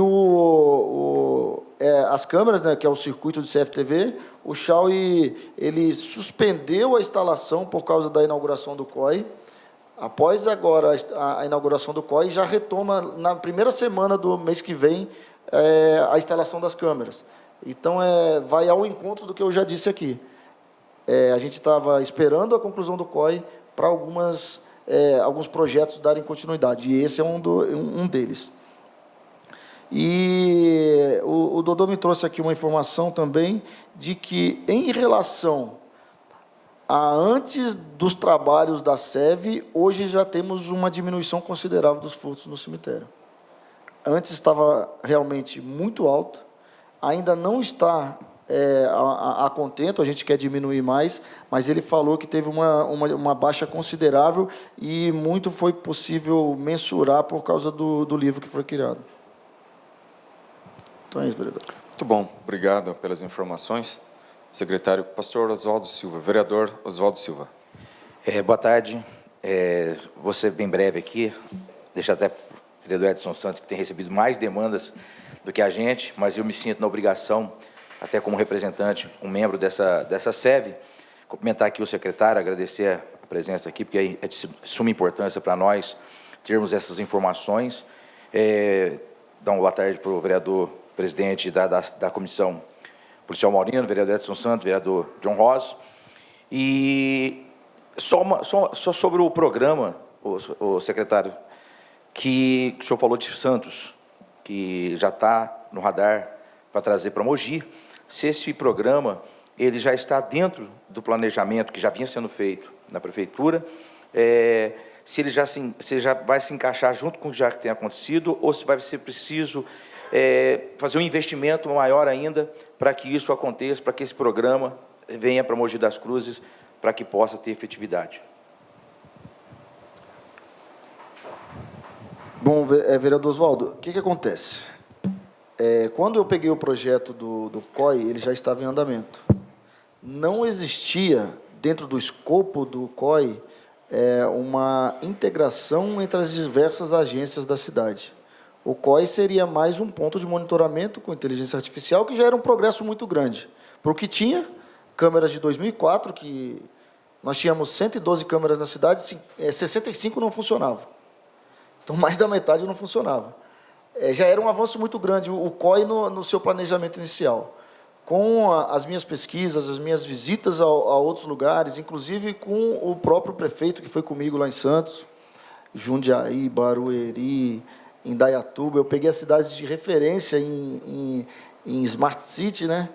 as câmeras, né, que é o circuito de CFTV, o Chauí, ele suspendeu a instalação por causa da inauguração do COI. Após agora a inauguração do COI, já retoma, na primeira semana do mês que vem, a instalação das câmeras. Então, vai ao encontro do que eu já disse aqui. A gente estava esperando a conclusão do COI para alguns projetos darem continuidade, e esse é um deles. E o Dodô me trouxe aqui uma informação também de que, em relação a antes dos trabalhos da SEV, hoje já temos uma diminuição considerável dos furtos no cemitério. Antes estava realmente muito alta, ainda não está a contento, a gente quer diminuir mais, mas ele falou que teve uma baixa considerável e muito foi possível mensurar por causa do livro que foi criado. Então é isso, vereador. Muito bom, obrigado pelas informações. Secretário, pastor Oswaldo Silva, vereador Oswaldo Silva. Boa tarde, vou ser bem breve aqui, deixar até para o vereador Edson Santos, que tem recebido mais demandas do que a gente, mas eu me sinto na obrigação, até como representante, um membro dessa SEV, cumprimentar aqui o secretário, agradecer a presença aqui, porque é de suma importância para nós termos essas informações. Dar uma boa tarde para o vereador presidente da comissão policial Maurino, vereador Edson Santos, vereador John Ross. E só sobre o programa, o secretário, que o senhor falou de Santos, que já está no radar para trazer para Mogi, se esse programa ele já está dentro do planejamento que já vinha sendo feito na prefeitura, se ele já vai se encaixar junto com o que já tem acontecido, ou se vai ser preciso fazer um investimento maior ainda para que isso aconteça, para que esse programa venha para Mogi das Cruzes, para que possa ter efetividade. Bom, vereador Oswaldo, o que acontece? Quando eu peguei o projeto do COI, ele já estava em andamento. Não existia, dentro do escopo do COI, uma integração entre as diversas agências da cidade. O COI seria mais um ponto de monitoramento com inteligência artificial, que já era um progresso muito grande. Para o que tinha, câmeras de 2004, que nós tínhamos 112 câmeras na cidade, 65 não funcionavam. Então, mais da metade não funcionava. Já era um avanço muito grande, o COI no seu planejamento inicial. Com as minhas pesquisas, as minhas visitas a outros lugares, inclusive com o próprio prefeito, que foi comigo lá em Santos, Jundiaí, Barueri, Indaiatuba, eu peguei as cidades de referência em Smart City, né?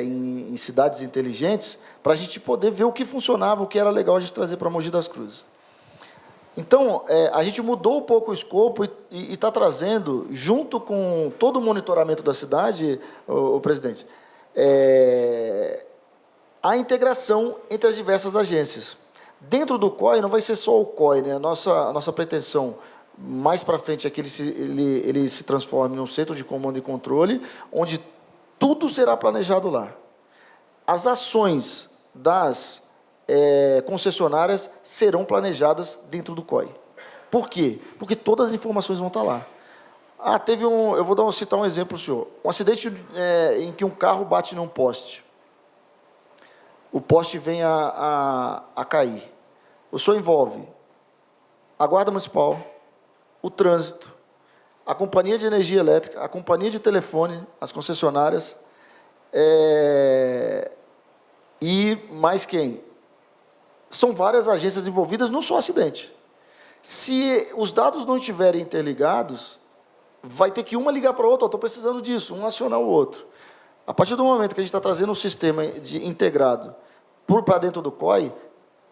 Em cidades inteligentes, para a gente poder ver o que funcionava, o que era legal a gente trazer para Mogi das Cruzes. Então, a gente mudou um pouco o escopo e está trazendo, junto com todo o monitoramento da cidade, o presidente, a integração entre as diversas agências. Dentro do COI, não vai ser só o COI, né? A nossa pretensão, mais para frente, é que ele se transforme num centro de comando e controle, onde tudo será planejado lá. As ações das concessionárias serão planejadas dentro do COI. Por quê? Porque todas as informações vão estar lá. Eu vou citar um exemplo, senhor. Um acidente em que um carro bate num poste. O poste vem a cair. O senhor envolve a Guarda Municipal, o trânsito, a Companhia de Energia Elétrica, a Companhia de Telefone, as concessionárias, e mais quem? são várias agências envolvidas num só acidente. Se os dados não estiverem interligados, vai ter que uma ligar para a outra, estou precisando disso, um acionar o outro. A partir do momento que a gente está trazendo um sistema integrado para dentro do COI,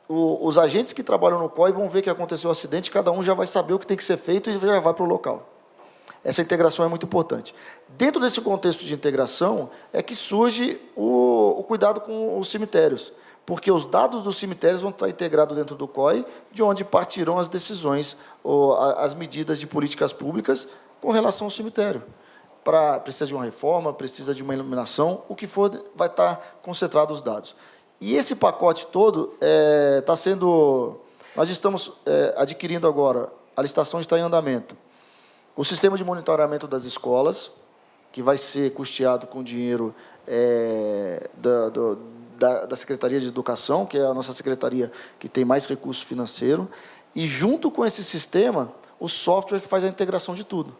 os agentes que trabalham no COI vão ver que aconteceu o acidente, cada um já vai saber o que tem que ser feito e já vai para o local. Essa integração é muito importante. Dentro desse contexto de integração é que surge o cuidado com os cemitérios, porque os dados dos cemitérios vão estar integrados dentro do COI, de onde partirão as decisões, ou as medidas de políticas públicas com relação ao cemitério. Precisa de uma reforma, precisa de uma iluminação, o que for, vai estar concentrado os dados. E esse pacote todo está sendo... Nós estamos adquirindo agora, a licitação está em andamento, o sistema de monitoramento das escolas, que vai ser custeado com dinheiro da Secretaria de Educação, que é a nossa secretaria que tem mais recurso financeiro, e, junto com esse sistema, o software que faz a integração de tudo.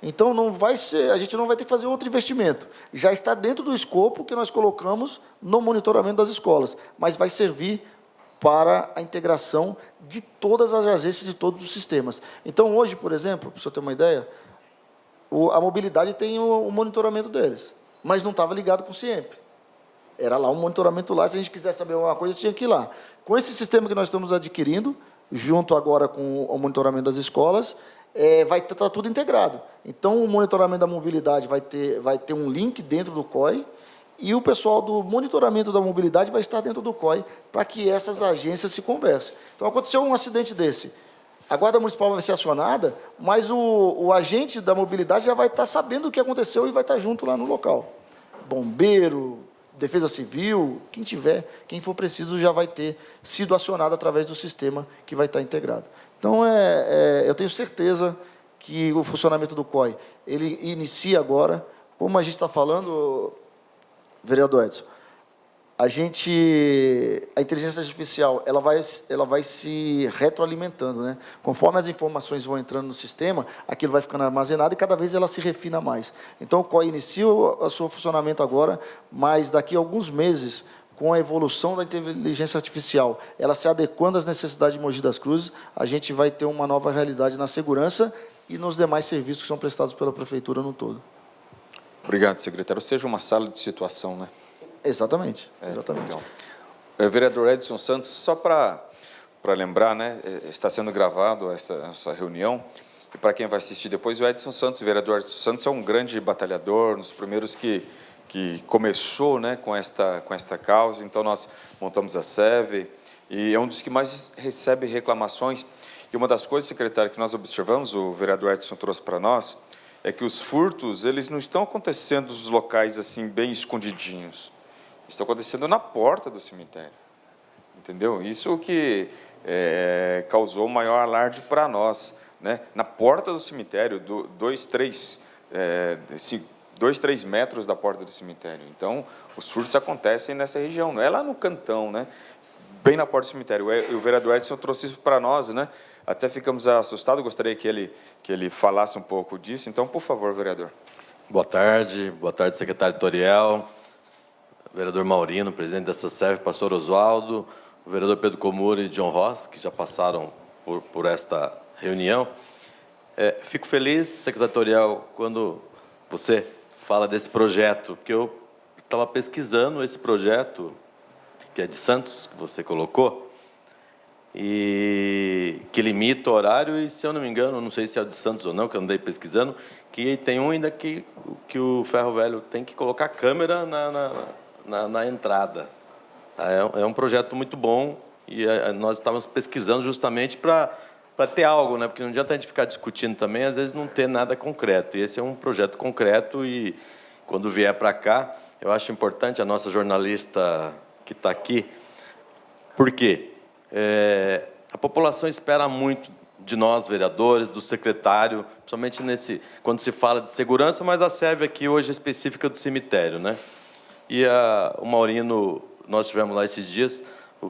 Então, a gente não vai ter que fazer outro investimento. Já está dentro do escopo que nós colocamos no monitoramento das escolas, mas vai servir para a integração de todas as agências, de todos os sistemas. Então, hoje, por exemplo, para o senhor ter uma ideia, a mobilidade tem o monitoramento deles, mas não estava ligado com o CIEMP. Era lá um monitoramento lá, se a gente quiser saber alguma coisa, tinha que ir lá. Com esse sistema que nós estamos adquirindo, junto agora com o monitoramento das escolas, vai estar tudo integrado. Então, o monitoramento da mobilidade vai ter um link dentro do COI, e o pessoal do monitoramento da mobilidade vai estar dentro do COI, para que essas agências se conversem. Então, aconteceu um acidente desse. A Guarda Municipal vai ser acionada, mas o agente da mobilidade já vai estar sabendo o que aconteceu e vai estar junto lá no local. Bombeiro, Defesa Civil, quem for preciso, já vai ter sido acionado através do sistema que vai estar integrado. Então, eu tenho certeza que o funcionamento do COI, ele inicia agora, como a gente está falando, vereador Edson, a inteligência artificial, ela vai se retroalimentando, né? Conforme as informações vão entrando no sistema, aquilo vai ficando armazenado e cada vez ela se refina mais. Então, o COI inicia o seu funcionamento agora, mas daqui a alguns meses, com a evolução da inteligência artificial, ela se adequando às necessidades de Mogi das Cruzes, a gente vai ter uma nova realidade na segurança e nos demais serviços que são prestados pela Prefeitura no todo. Obrigado, secretário. Ou seja, uma sala de situação, né? Exatamente. Exatamente. Então, vereador Edson Santos, só para lembrar, né, está sendo gravado essa reunião, e para quem vai assistir depois, o Edson Santos, o vereador Edson Santos, é um grande batalhador, um dos primeiros que começou, né, com esta causa. Então, nós montamos a SEV, e é um dos que mais recebe reclamações. E uma das coisas, secretário, que nós observamos, o vereador Edson trouxe para nós, é que os furtos, eles não estão acontecendo nos locais assim, bem escondidinhos. Estão acontecendo na porta do cemitério. Entendeu? Isso que causou maior alarde para nós, né? Na porta do cemitério, 2, 3 metros da porta do cemitério. Então, os furtos acontecem nessa região, não é lá no cantão, né? Bem na porta do cemitério. O vereador Edson trouxe isso para nós, né? Até ficamos assustados, gostaria que ele falasse um pouco disso. Então, por favor, vereador. Boa tarde, secretário Toriel, vereador Maurino, presidente dessa SEV, pastor Oswaldo, o vereador Pedro Comuri e John Ross, que já passaram por esta reunião. Fico feliz, secretário Toriel, quando você fala desse projeto, porque eu estava pesquisando esse projeto, que é de Santos, que você colocou, e que limita o horário, e, se eu não me engano, não sei se é o de Santos ou não, que eu andei pesquisando, que tem um ainda que o Ferro Velho tem que colocar câmera na entrada. É um projeto muito bom, e nós estávamos pesquisando justamente para ter algo, né? Porque não adianta a gente ficar discutindo também, às vezes não ter nada concreto. E esse é um projeto concreto, e quando vier para cá, eu acho importante a nossa jornalista que está aqui. Por quê? A população espera muito de nós, vereadores, do secretário, principalmente quando se fala de segurança, mas a SEV aqui hoje é específica do cemitério, né? E o Maurino, nós tivemos lá esses dias,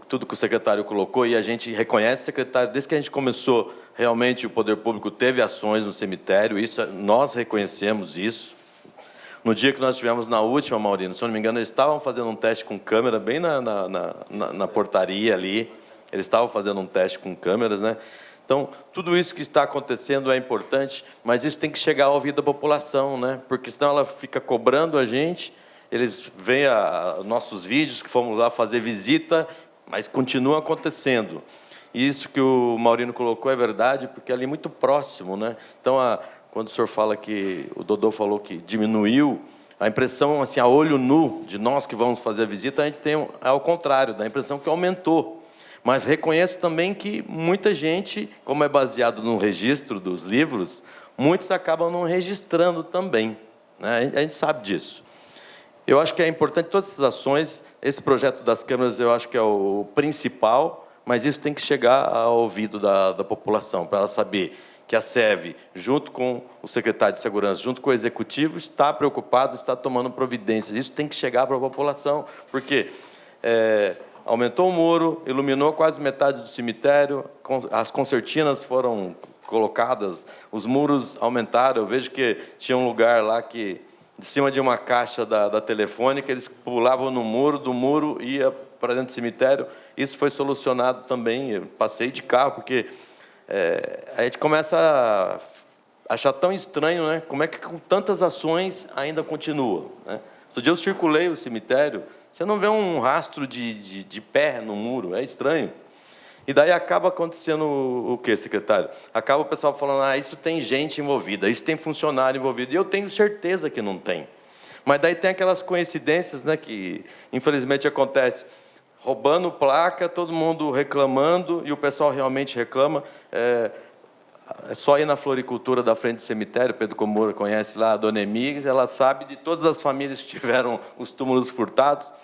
tudo que o secretário colocou, e a gente reconhece, secretário, desde que a gente começou, realmente o poder público teve ações no cemitério, nós reconhecemos isso. No dia que nós estivemos na última, Maurino, se eu não me engano, eles estavam fazendo um teste com câmera bem na portaria ali. Eles estavam fazendo um teste com câmeras, né? Então, tudo isso que está acontecendo é importante, mas isso tem que chegar ao ouvido da população, né? Porque senão ela fica cobrando a gente, eles veem nossos vídeos, que fomos lá fazer visita, mas continua acontecendo. E isso que o Maurino colocou é verdade, porque ali é muito próximo, né? Então, quando o senhor fala que, o Dodô falou que diminuiu, a impressão, assim, a olho nu, de nós que vamos fazer a visita, a gente tem, ao contrário, da impressão que aumentou. Mas reconheço também que muita gente, como é baseado no registro dos livros, muitos acabam não registrando também, né? A gente sabe disso. Eu acho que é importante todas essas ações, esse projeto das câmeras eu acho que é o principal, mas isso tem que chegar ao ouvido da população, para ela saber que a SEV, junto com o secretário de Segurança, junto com o Executivo, está preocupado, está tomando providências. Isso tem que chegar para a população, porque aumentou o muro, iluminou quase metade do cemitério, as concertinas foram colocadas, os muros aumentaram. Eu vejo que tinha um lugar lá que, de cima de uma caixa da telefônica, eles pulavam no muro, do muro ia para dentro do cemitério. Isso foi solucionado também. Eu passei de carro, porque a gente começa a achar tão estranho, né? Como é que com tantas ações ainda continua, né? Outro dia eu circulei o cemitério, você não vê um rastro de pé no muro, é estranho. E daí acaba acontecendo o quê, secretário? Acaba o pessoal falando, isso tem gente envolvida, isso tem funcionário envolvido. E eu tenho certeza que não tem. Mas daí tem aquelas coincidências, né, que infelizmente acontece. Roubando placa, todo mundo reclamando, e o pessoal realmente reclama. É só ir na floricultura da frente do cemitério, Pedro Comura conhece lá, a dona Emi, ela sabe de todas as famílias que tiveram os túmulos furtados.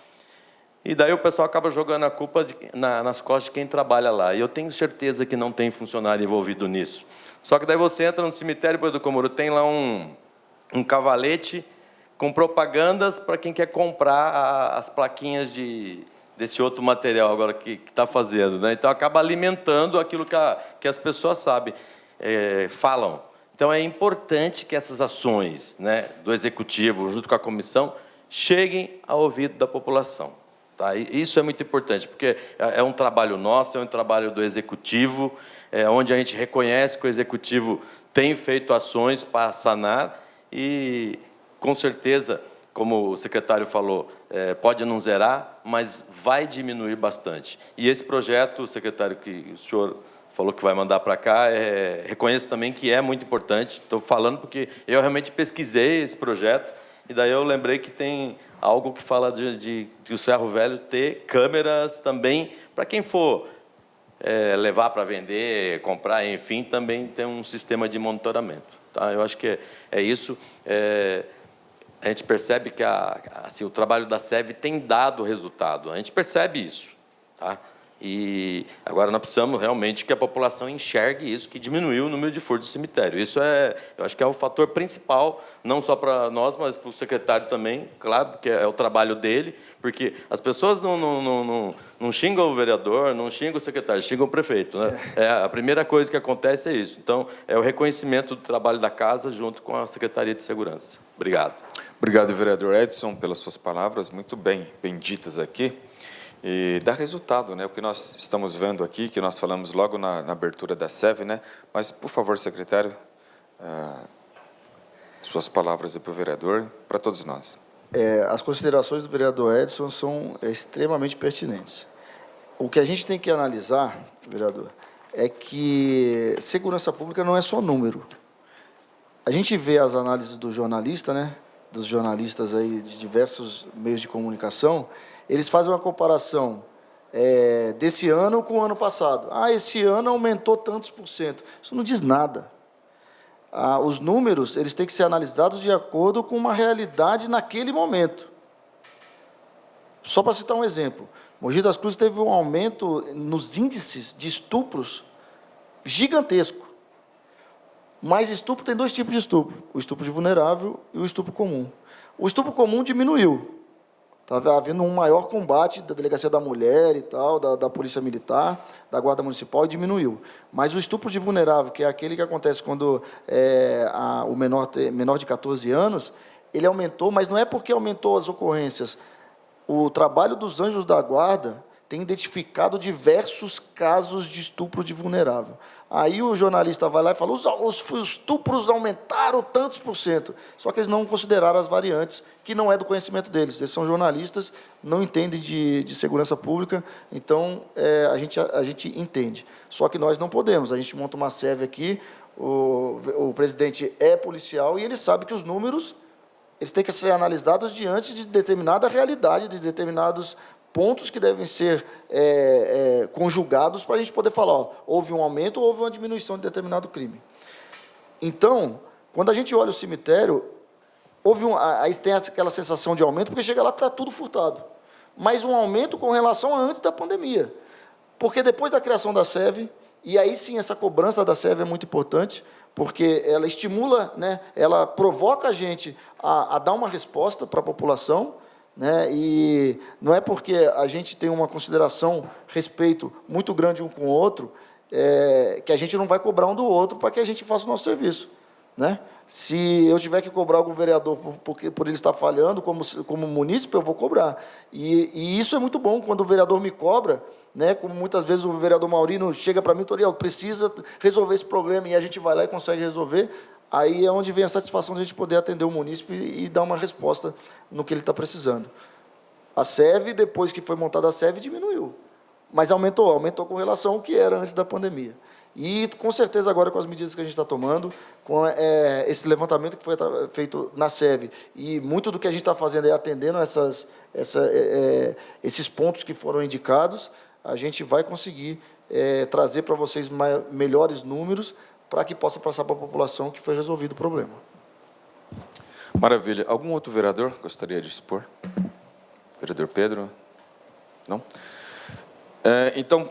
E daí o pessoal acaba jogando a culpa nas costas de quem trabalha lá. E eu tenho certeza que não tem funcionário envolvido nisso. Só que daí você entra no cemitério, Pedro Comura, tem lá um cavalete com propagandas para quem quer comprar as plaquinhas desse outro material agora que está fazendo, né? Então, acaba alimentando aquilo que as pessoas sabem, falam. Então, é importante que essas ações, né, do Executivo, junto com a comissão, cheguem ao ouvido da população. Tá? E isso é muito importante, porque é um trabalho nosso, é um trabalho do Executivo, onde a gente reconhece que o Executivo tem feito ações para sanar e, com certeza, como o secretário falou, pode não zerar, mas vai diminuir bastante. E esse projeto, secretário, que o senhor falou que vai mandar para cá, reconheço também que é muito importante. Estou falando porque eu realmente pesquisei esse projeto, e daí eu lembrei que tem algo que fala de o Ferro Velho ter câmeras também, para quem for levar para vender, comprar, enfim, também tem um sistema de monitoramento. Tá? Eu acho que é isso. A gente percebe que assim, o trabalho da SEV tem dado resultado. A gente percebe isso. Tá? E agora nós precisamos realmente que a população enxergue isso, que diminuiu o número de furtos do cemitério. Isso eu acho que é o fator principal, não só para nós, mas para o secretário também, claro, porque é o trabalho dele, porque as pessoas não xingam o vereador, não xingam o secretário, xingam o prefeito, né? A primeira coisa que acontece é isso. Então, é o reconhecimento do trabalho da casa junto com a Secretaria de Segurança. Obrigado. Obrigado, vereador Edson, pelas suas palavras, muito bem ditas aqui. E dá resultado, né? O que nós estamos vendo aqui, que nós falamos logo na abertura da SEV, né? Mas, por favor, secretário, suas palavras para o vereador, para todos nós. As considerações do vereador Edson são extremamente pertinentes. O que a gente tem que analisar, vereador, é que segurança pública não é só número. A gente vê as análises do jornalista, né? Dos jornalistas aí de diversos meios de comunicação. Eles fazem uma comparação desse ano com o ano passado. Esse ano aumentou tantos por cento. Isso não diz nada. Os números eles têm que ser analisados de acordo com uma realidade naquele momento. Só para citar um exemplo, Mogi das Cruzes teve um aumento nos índices de estupros gigantesco. Mas estupro tem dois tipos de estupro, o estupro de vulnerável e o estupro comum. O estupro comum diminuiu. Estava havendo um maior combate da Delegacia da Mulher e tal, da Polícia Militar, da Guarda Municipal, e diminuiu. Mas o estupro de vulnerável, que é aquele que acontece quando o menor de 14 anos, ele aumentou, mas não é porque aumentou as ocorrências. O trabalho dos anjos da guarda tem identificado diversos casos de estupro de vulnerável. Aí o jornalista vai lá e fala, os estupros aumentaram tantos por cento, só que eles não consideraram as variantes, que não é do conhecimento deles. Eles são jornalistas, não entendem de segurança pública, então a gente entende. Só que nós não podemos, a gente monta uma SEV aqui, o presidente é policial e ele sabe que os números eles têm que ser analisados diante de determinada realidade, de determinados pontos que devem ser conjugados para a gente poder falar, ó, houve um aumento ou houve uma diminuição de determinado crime. Então, quando a gente olha o cemitério, aí tem aquela sensação de aumento, porque chega lá e está tudo furtado. Mas um aumento com relação a antes da pandemia. Porque depois da criação da SEV, e aí sim essa cobrança da SEV é muito importante, porque ela estimula, né, ela provoca a gente a dar uma resposta para a população, né, e não é porque a gente tem uma consideração, respeito muito grande um com o outro, que a gente não vai cobrar um do outro para que a gente faça o nosso serviço. Né? Se eu tiver que cobrar algum vereador por ele estar falhando, como munícipe, eu vou cobrar. E isso é muito bom, quando o vereador me cobra, né, como muitas vezes o vereador Maurino chega para mim, Toriel, precisa resolver esse problema, e a gente vai lá e consegue resolver, aí é onde vem a satisfação de a gente poder atender o munícipe e dar uma resposta no que ele está precisando. A SEV, depois que foi montada a SEV, diminuiu, mas aumentou com relação ao que era antes da pandemia. E, com certeza, agora, com as medidas que a gente está tomando, com esse levantamento que foi feito na SEV, e muito do que a gente está fazendo é atendendo esses pontos que foram indicados, a gente vai conseguir trazer para vocês melhores números para que possa passar para a população que foi resolvido o problema. Maravilha. Algum outro vereador gostaria de expor? Vereador Pedro? Não? Então,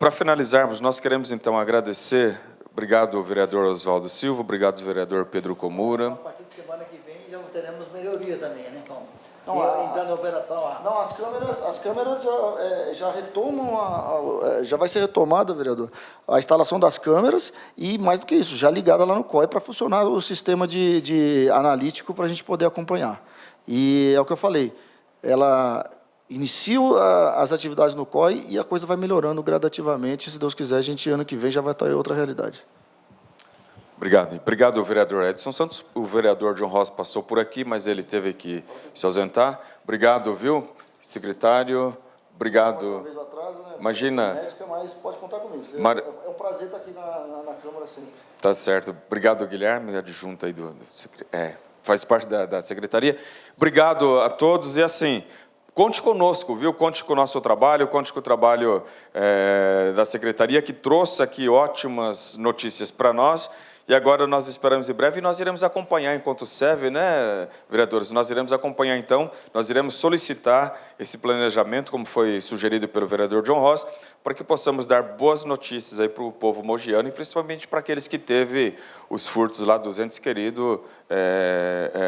para finalizarmos, nós queremos, então, agradecer. Obrigado, vereador Oswaldo Silva. Obrigado, vereador Pedro Comura. A partir de semana que vem já teremos melhoria também, né? Então, Não, entrando em operação lá. Não, as câmeras já retomam, já vai ser retomada, vereador, a instalação das câmeras e, mais do que isso, já ligada lá no COI para funcionar o sistema de analítico para a gente poder acompanhar. E é o que eu falei, ela inicia as atividades no COI e a coisa vai melhorando gradativamente. Se Deus quiser, a gente, ano que vem, já vai estar em outra realidade. Obrigado. Obrigado, vereador Edson Santos. O vereador John Ross passou por aqui, mas ele teve que se ausentar. Obrigado, viu, secretário? Obrigado. Uma vez atrás, né? Imagina. Médica, mas pode contar comigo. É um prazer estar aqui na Câmara sempre. Tá certo. Obrigado, Guilherme, adjunto aí faz parte da secretaria. Obrigado a todos. E assim, conte conosco, viu? Conte com o nosso trabalho, conte com o trabalho da secretaria, que trouxe aqui ótimas notícias para nós. E agora nós esperamos em breve, e nós iremos acompanhar, enquanto SEV, né, vereadores? Nós iremos acompanhar, então, nós iremos solicitar esse planejamento, como foi sugerido pelo vereador John Ross, para que possamos dar boas notícias aí para o povo mogiano, e principalmente para aqueles que teve os furtos lá dos entes queridos,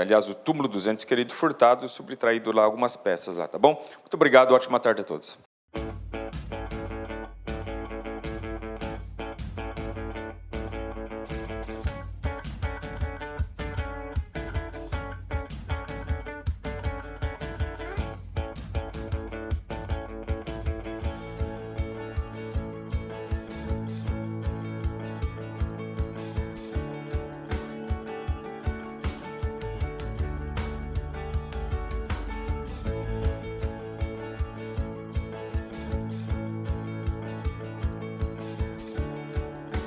aliás, o túmulo dos entes queridos furtado, subtraído lá algumas peças lá, tá bom? Muito obrigado, ótima tarde a todos.